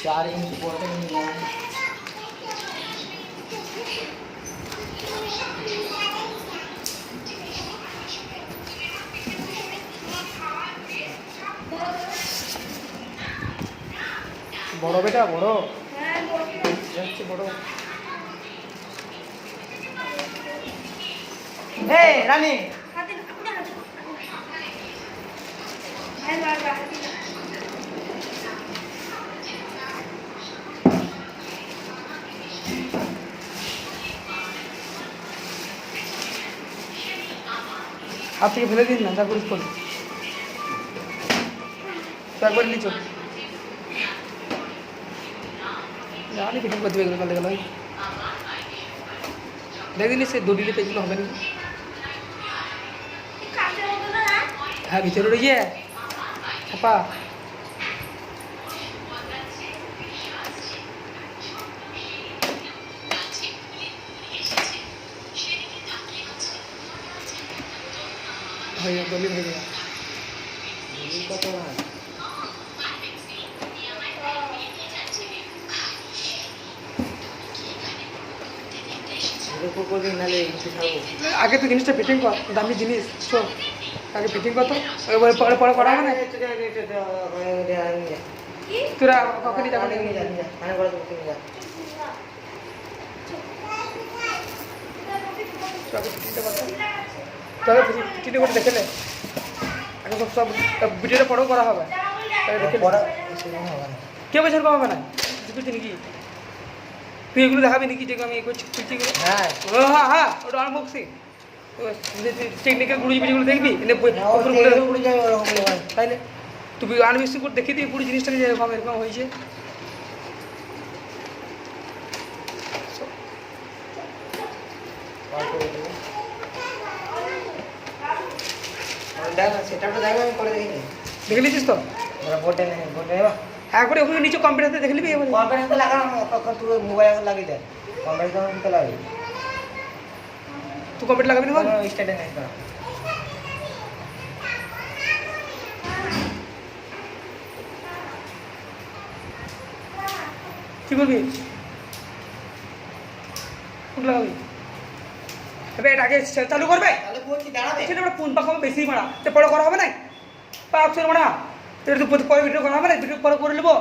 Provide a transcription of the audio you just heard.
4 inch bottle निलाम বড় বেটা বড় যাচ্ছে বড় এই রানী হাত থেকে ফেলে দিন না যা করিস করি তো একবার নিচো জানি ফিটিং করতে হবে এগুলো কাল গেল দেখদিনি সে দড়িলে তো এগুলো হবে না হ্যাঁ ভিতরে রয়ে ছাপা হয়ে দলি হয়ে গেল কত না দেখো কোদিন নালে একটু খাবো আগে তো জিনিসটা ফিটিং কর দামি জিনিস চো আগে ফিটিং কর তো এবার পরে পরে করা হবে না তোরা কখনই যাবো না মানে করে তুমি যা তবে ফিটিং করে দেখে নে আগে সব ভিডিওটা পরেও করা হবে পড়া কে বছর কম হবে না বুঝছি নাকি তুই এগুলো দেখাবি নাকি যে আমি করছি হ্যাঁ ও হ্যাঁ হ্যাঁ ওটা আনবক্সিং টেকনিক্যাল গুলো জিনিসগুলো দেখবি উড়ে যাবে ওরকম তাইলে তুই আনবক্সিং করে দেখি তুই পুরো জিনিসটাকে যেরকম এরকম হয়েছে সেটা দেখো আমি করে দেখিনি দেখে নিয়েছিস তো বোর্ডে নেই বোর্ডে একবারে ওখানে নিচে কম্পিউটারতে দেখে নিবি এবারে কম্পিউটার লাগানো তখন তুই মোবাইল লাগিয়ে দেয় কম্পিউটার তো লাগাবি তুই কম্পিউটার লাগাবি না কোনো স্টার্টে নেই তো কি করবি কোন লাগাবি এবার এটা আগে চালু করবে তাহলে বলছি দাঁড়াবে সেটা আমরা ফোন পাকাবো বেশি মারা তো পরে করা হবে না পাঁচশো মারা এটা তো পরে ভিডিও করা হবে না ভিডিও পরে করে নেবো